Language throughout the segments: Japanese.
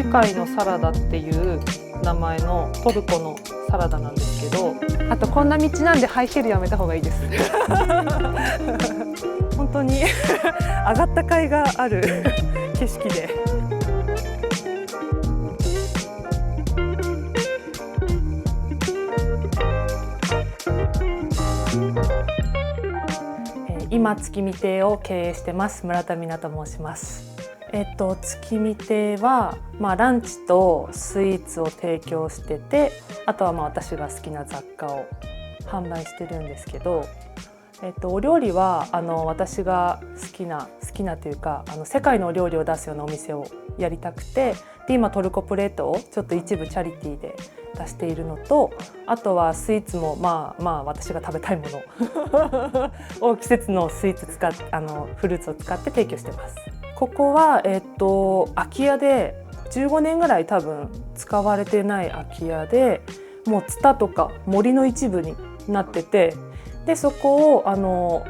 界のサラダっていう名前のトルコのサラダなんですけど、あとこんな道なんでハイヒールやめた方がいいです本当に上がった甲斐がある景色で。今月見亭を経営してます村田美奈と申します。月見亭は、ランチとスイーツを提供してて、あとは私が好きな雑貨を販売してるんですけど、お料理は私が好きなというか世界のお料理を出すようなお店をやりたくて、で今トルコプレートをちょっと一部チャリティーで出しているのと、あとはスイーツも私が食べたいものを季節のスイーツフルーツを使って提供してます。ここは、空き家で15年ぐらい多分使われてない空き家で、もうツタとか森の一部になってて、でそこを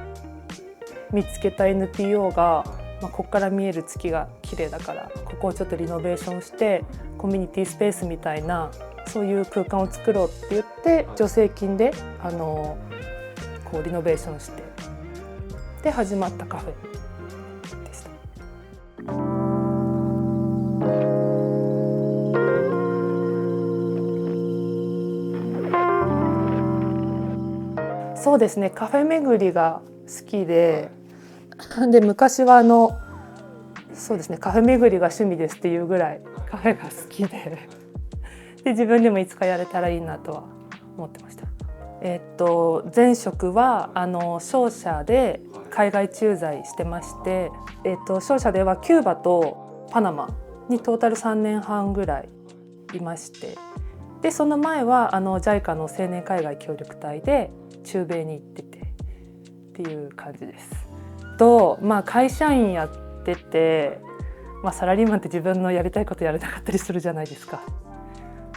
見つけた NPO が、ここから見える月が綺麗だからここをちょっとリノベーションしてコミュニティスペースみたいなそういう空間を作ろうって言って助成金でこうリノベーションしてで始まったカフェでした。そうですね、カフェ巡りが好きで、昔はそうですね、カフェ巡りが趣味ですっていうぐらいカフェが好きで自分でもいつかやれたらいいなとは思ってました。前職は商社で海外駐在してまして、商社ではキューバとパナマにトータル3年半ぐらいいまして、でその前はJICA の青年海外協力隊で中米に行っててっていう感じです。会社員やってて、サラリーマンって自分のやりたいことやれなかったりするじゃないですか。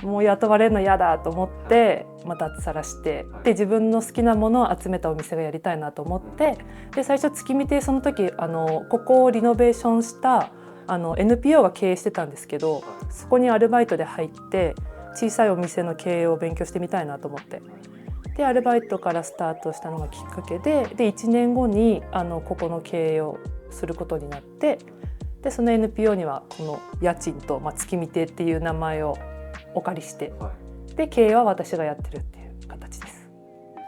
もう雇われるの嫌だと思って脱サラして、で自分の好きなものを集めたお店がやりたいなと思って、で最初月見亭その時ここをリノベーションしたNPO が経営してたんですけど、そこにアルバイトで入って小さいお店の経営を勉強してみたいなと思って、でアルバイトからスタートしたのがきっかけで、1年後にここの経営をすることになって、でその NPO にはこの家賃と、月見亭っていう名前をお借りして、で経営は私がやってるっていう形です。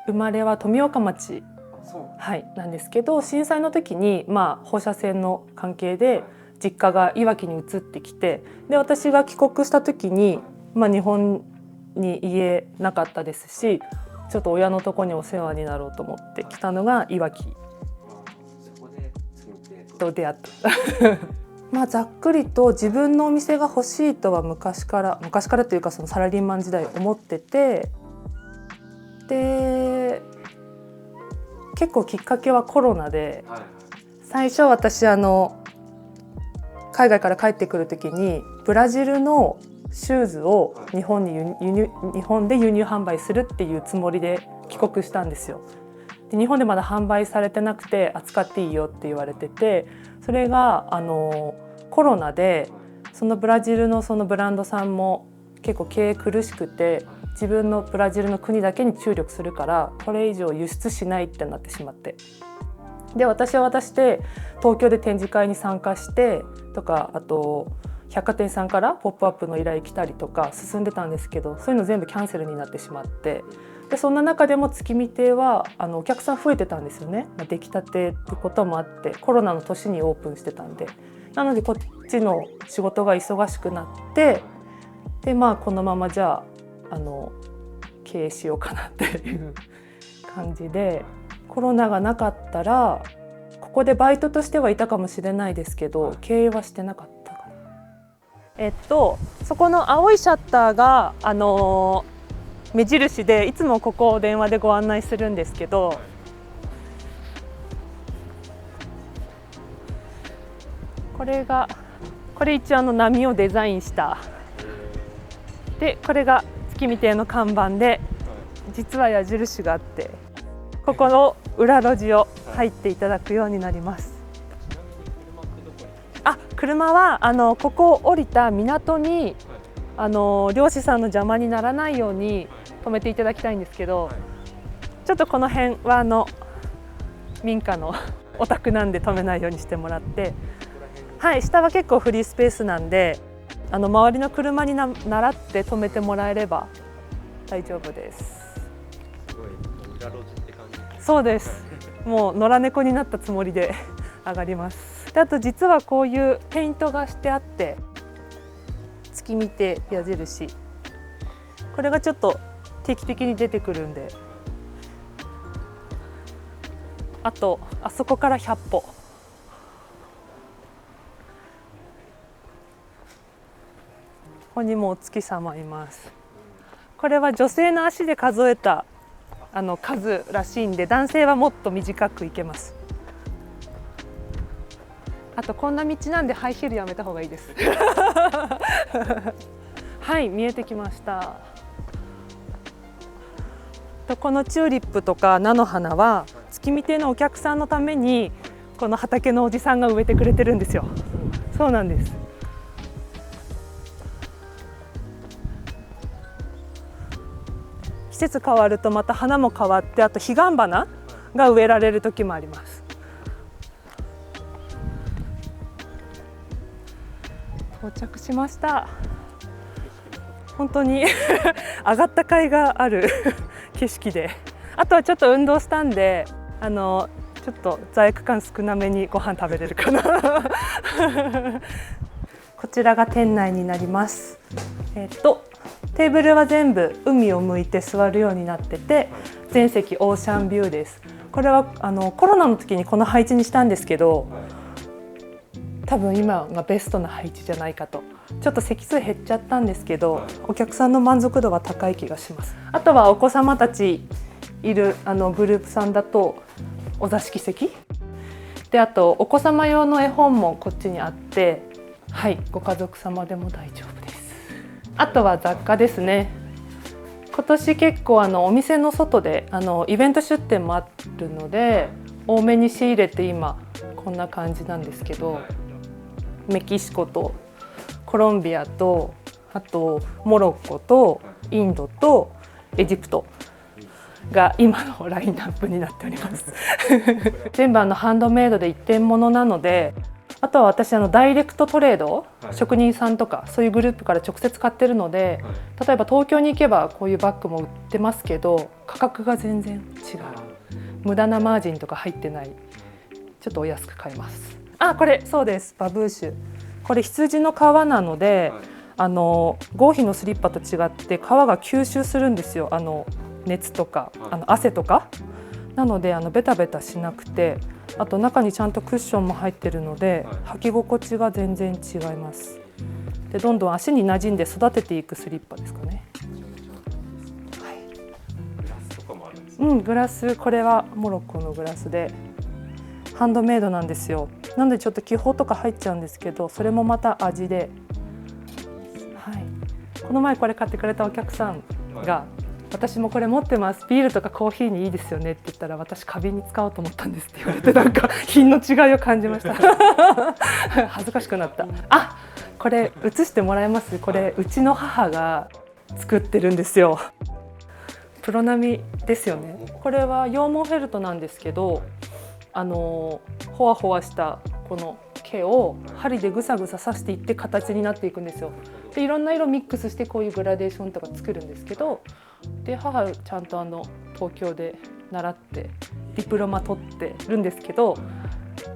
生まれは富岡町、なんですけど、震災の時に放射線の関係で実家がいわきに移ってきて、で私が帰国した時に、日本に家なかったですし、ちょっと親のとこにお世話になろうと思って来たのがいわきと出会ったざっくりと自分のお店が欲しいとは昔からというかそのサラリーマン時代思ってて、で結構きっかけはコロナで、最初私海外から帰ってくる時にブラジルのシューズを日本で輸入販売するっていうつもりで帰国したんですよ。で日本でまだ販売されてなくて扱っていいよって言われてて、それがコロナでそのブラジルのそのブランドさんも結構経営苦しくて、自分のブラジルの国だけに注力するからこれ以上輸出しないってなってしまって、で私は私で東京で展示会に参加してとか、あと百貨店さんからポップアップの依頼来たりとか進んでたんですけど、そういうの全部キャンセルになってしまって、でそんな中でも月見亭はお客さん増えてたんですよね。出来たてってこともあってコロナの年にオープンしてたんで、なのでこっちの仕事が忙しくなって、でこのままじゃあ経営しようかなっていう感じで、コロナがなかったらここでバイトとしてはいたかもしれないですけど経営はしてなかったかな。そこの青いシャッターが目印で、いつもここを電話でご案内するんですけど、これ一応波をデザインした、でこれが月見亭の看板で、実は矢印があって、ここの裏路地を入っていただくようになります。車はここを降りた港に漁師さんの邪魔にならないように止めていただきたいんですけど、ちょっとこの辺は民家のお宅なんで止めないようにしてもらって、はい、下は結構フリースペースなんで周りの車に習って止めてもらえれば大丈夫です。すごい裏路地って感じ。そうです。もう野良猫になったつもりで上がります。であと実はこういうペイントがしてあって、月見て矢印、これがちょっと定期的に出てくるんで、あとあそこから100歩、ここにもお月様います。これは女性の足で数えた数らしいんで、男性はもっと短く行けます。あとこんな道なんでハイヒールやめた方がいいですはい、見えてきました。このチューリップとか菜の花は月見亭のお客さんのためにこの畑のおじさんが植えてくれてるんですよ。そうなんです。季節変わるとまた花も変わって、あと彼岸花が植えられる時もあります。到着しました。本当に上がった甲斐がある景色で、あとはちょっと運動したんでちょっと罪悪感少なめにご飯食べれるかなこちらが店内になります。テーブルは全部海を向いて座るようになってて、全席オーシャンビューです。これはコロナの時にこの配置にしたんですけど、多分今がベストな配置じゃないかと。ちょっと席数減っちゃったんですけど、お客さんの満足度は高い気がします。あとはお子様たちいるグループさんだとお座敷席で、あとお子様用の絵本もこっちにあって、はい、ご家族様でも大丈夫です。あとは雑貨ですね。今年結構お店の外でイベント出店もあるので多めに仕入れて、今こんな感じなんですけど、メキシコとコロンビアと、あとモロッコとインドとエジプトが今のラインナップになっております全部ハンドメイドで一点物なので、あとは私ダイレクトトレード、職人さんとかそういうグループから直接買ってるので、例えば東京に行けばこういうバッグも売ってますけど、価格が全然違う。無駄なマージンとか入ってない、ちょっとお安く買えます。あ、これそうです、バブーシュ。これ羊の皮なので、合皮のスリッパと違って皮が吸収するんですよ。熱とか汗とかなのでベタベタしなくて、あと中にちゃんとクッションも入ってるので履き心地が全然違います。でどんどん足に馴染んで育てていくスリッパですかね。はい、グラスとかもあるんですね。グラス、これはモロッコのグラスでハンドメイドなんですよ。なのでちょっと気泡とか入っちゃうんですけど、それもまた味で、はい、この前これ買ってくれたお客さんが、私もこれ持ってます、ビールとかコーヒーにいいですよねって言ったら、私花瓶に使おうと思ったんですって言われて、なんか品の違いを感じました恥ずかしくなった。あ、これ写してもらえます？これうちの母が作ってるんですよ。プロ並みですよね。これは羊毛フェルトなんですけど、ほわほわしたこの毛を針でぐさぐさ刺していって形になっていくんですよ。でいろんな色ミックスしてこういうグラデーションとか作るんですけど、で母ちゃんと東京で習ってディプロマ取ってるんですけど、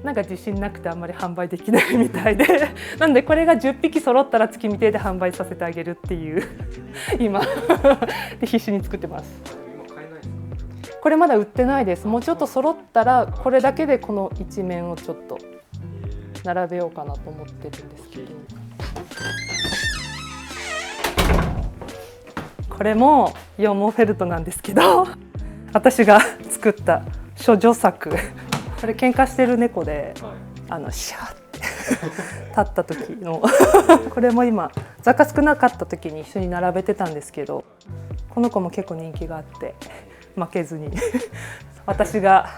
なんか自信なくてあんまり販売できないみたいでなんでこれが10匹揃ったら月見亭で販売させてあげるっていう今で必死に作ってます。これまだ売ってないです。もうちょっと揃ったらこれだけでこの一面をちょっと並べようかなと思ってるんですけど、これも羊毛フェルトなんですけど私が作った処女作これ喧嘩してる猫でシャーって立った時のこれも今雑貨少なかった時に一緒に並べてたんですけど、この子も結構人気があって負けずに私が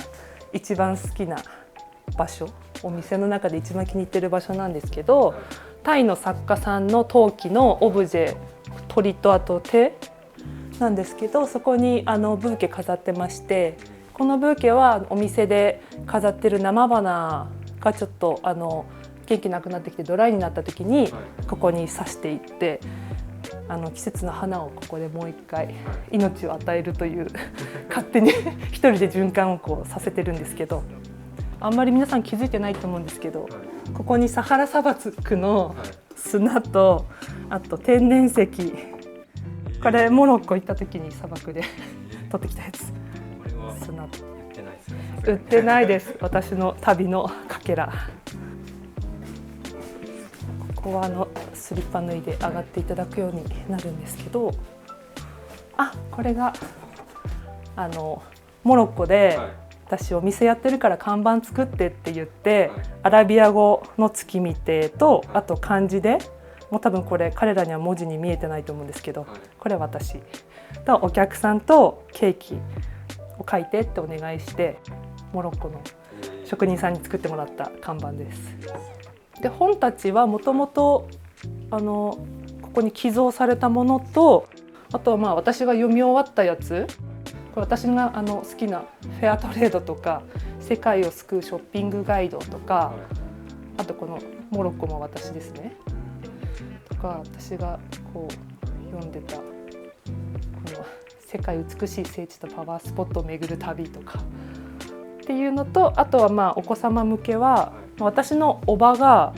一番好きな場所、お店の中で一番気に入ってる場所なんですけど、タイの作家さんの陶器のオブジェ、鳥とあと手なんですけど、そこにブーケ飾ってまして、このブーケはお店で飾ってる生花がちょっと元気なくなってきてドライになった時にここに挿していって、季節の花をここでもう一回命を与えるという勝手に一人で循環をこうさせてるんですけど、あんまり皆さん気づいてないと思うんですけど、ここにサハラ砂漠の砂とあと天然石、これモロッコ行った時に砂漠で取ってきたやつ。これは砂と売ってないですよね。売ってないです。私の旅のかけら。ここはスリッパ脱いで上がっていただくようになるんですけど、これがモロッコで、私お店やってるから看板作ってって言って、アラビア語の月見亭とあと漢字で、もう多分これ彼らには文字に見えてないと思うんですけど、これ私とお客さんとケーキを書いてってお願いして、モロッコの職人さんに作ってもらった看板です。で本たちはもともとここに寄贈されたものと、あとは私が読み終わったやつ、これ私が好きなフェアトレードとか世界を救うショッピングガイドとか、あとこのモロッコも私ですねとか、私がこう読んでたこの世界美しい聖地とパワースポットを巡る旅とかっていうのと、あとはお子様向けは私の叔母が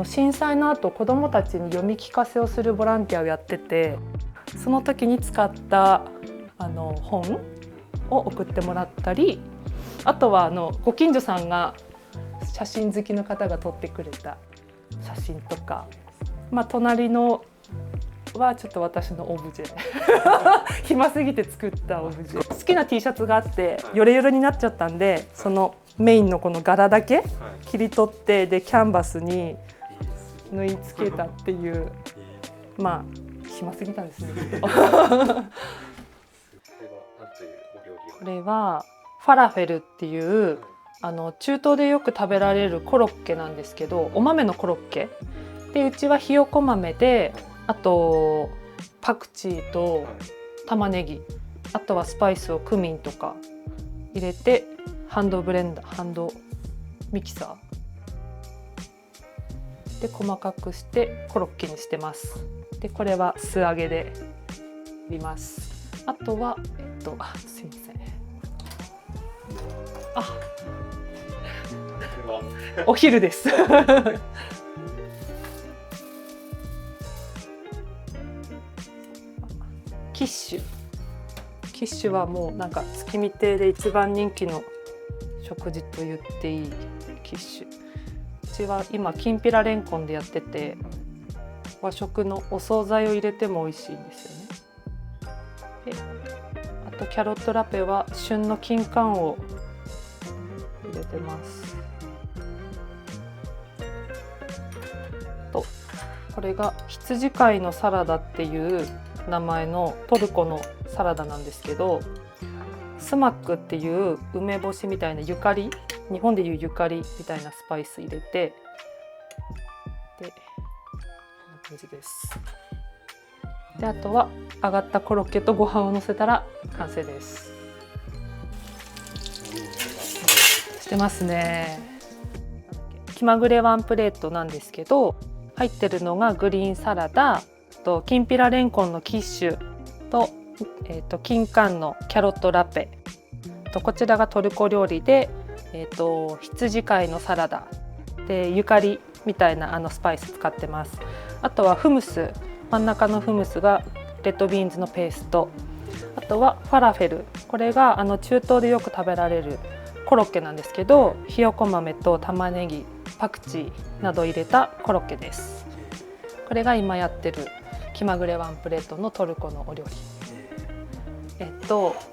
震災の後子どもたちに読み聞かせをするボランティアをやってて、その時に使った本を送ってもらったり、あとはご近所さんが写真好きの方が撮ってくれた写真とか、隣のはちょっと私のオブジェ暇すぎて作ったオブジェ、好きな T シャツがあってヨレヨレになっちゃったんで、そのメインのこの柄だけ切り取って、でキャンバスに縫い付けたっていう、暇すぎたんですねこれはファラフェルっていう中東でよく食べられるコロッケなんですけど、お豆のコロッケで、うちはひよこ豆で、あとパクチーと玉ねぎ、あとはスパイスをクミンとか入れてハンドミキサーで細かくしてコロッケにしてます。でこれは素揚げでいります。あとはすいません、お昼ですキッシュはもう月見亭で一番人気の食事と言っていいキッシュ。うちは今きんぴらレンコンでやってて、和食のお惣菜を入れても美味しいんですよね。であとキャロットラペは旬の金柑を入れてます。とこれが羊飼いのサラダっていう名前のトルコのサラダなんですけど、スマックっていう梅干しみたいなゆかり、日本でいうゆかりみたいなスパイス入れて、でこんな感じです。であとは揚がったコロッケとご飯をのせたら完成です。してますね。気まぐれワンプレートなんですけど、入ってるのがグリーンサラダときんぴらレンコンのキッシュと、金柑のキャロットラペと、こちらがトルコ料理で、羊飼いのサラダでゆかりみたいなスパイス使ってます。あとはフムス、真ん中のフムスがレッドビーンズのペースト、あとはファラフェル、これが中東でよく食べられるコロッケなんですけど、ひよこ豆と玉ねぎ、パクチーなど入れたコロッケです。これが今やってる気まぐれワンプレートのトルコのお料理。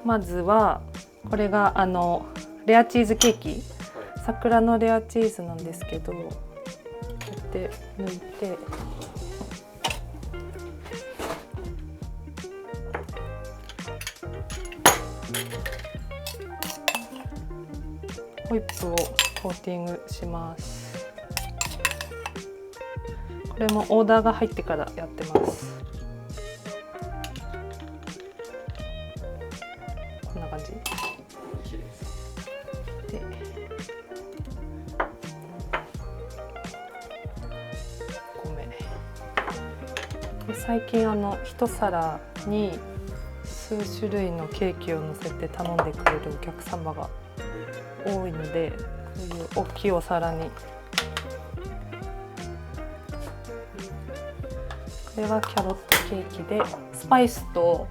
まずはこれがレアチーズケーキ、桜のレアチーズなんですけど、こうやって抜いて、ホイップをコーティングします。これもオーダーが入ってからやってます。こんな感じで、米で、最近一皿に数種類のケーキを乗せて頼んでくれるお客様が多いので、こういう大きいお皿に、これはキャロットケーキで、スパイスと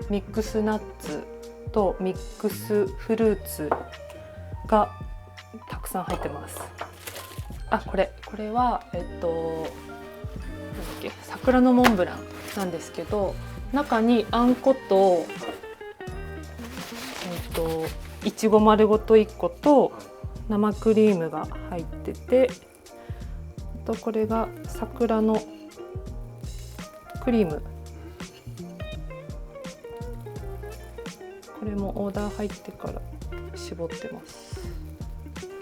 ミックスナッツとミックスフルーツがたくさん入ってます。これはなんだっけ、桜のモンブランなんですけど、中にあんこといちご丸ごと1個と生クリームが入ってて、あとこれが桜のクリーム、これもオーダー入ってから絞ってます。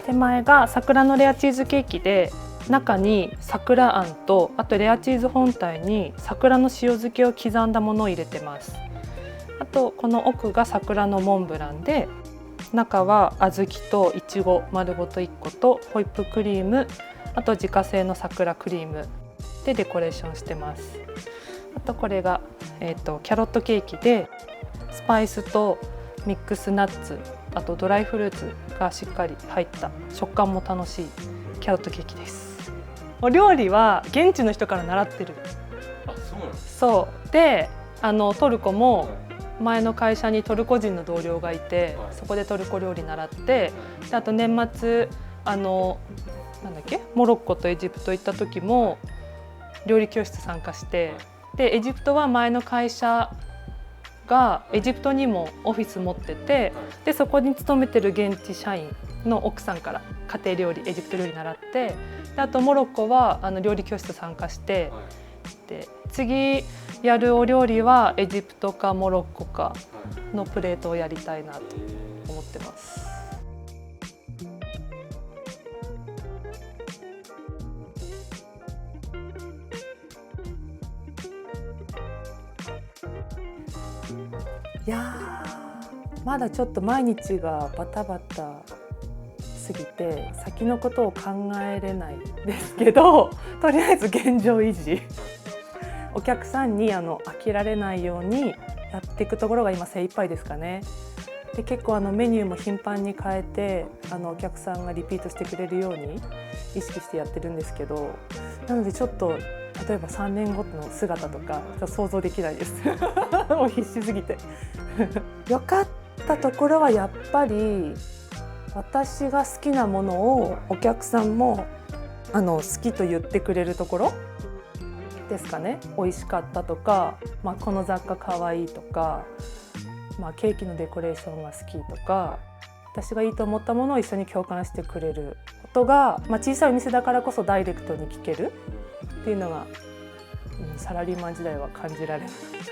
手前が桜のレアチーズケーキで、中に桜あんと、あとレアチーズ本体に桜の塩漬けを刻んだものを入れてます。あとこの奥が桜のモンブランで、中は小豆といちご丸ごと1個とホイップクリーム、あと自家製の桜クリームでデコレーションしてます。あとこれが、キャロットケーキで、スパイスとミックスナッツ、あとドライフルーツがしっかり入った食感も楽しいキャロットケーキです。お料理は現地の人から習ってる。そうなんです。そうで、トルコも前の会社にトルコ人の同僚がいて、そこでトルコ料理習って、であと年末なんだっけ、モロッコとエジプト行った時も料理教室参加して、でエジプトは前の会社がエジプトにもオフィス持ってて、でそこに勤めてる現地社員の奥さんから家庭料理、エジプト料理習って、であとモロッコは料理教室参加して、で次やるお料理はエジプトかモロッコかのプレートをやりたいなと思ってます。いやー、まだちょっと毎日がバタバタすぎて先のことを考えれないんですけど、とりあえず現状維持、お客さんに飽きられないようにやっていくところが今精一杯ですかね。で結構メニューも頻繁に変えてお客さんがリピートしてくれるように意識してやってるんですけど、なのでちょっと例えば3年後の姿とか想像できないですもう必死すぎてよかったところはやっぱり私が好きなものをお客さんも好きと言ってくれるところですかね。美味しかったとか、この雑貨かわいいとか、ケーキのデコレーションが好きとか、私がいいと思ったものを一緒に共感してくれることが、小さいお店だからこそダイレクトに聞けるっていうのが、サラリーマン時代は感じられなかった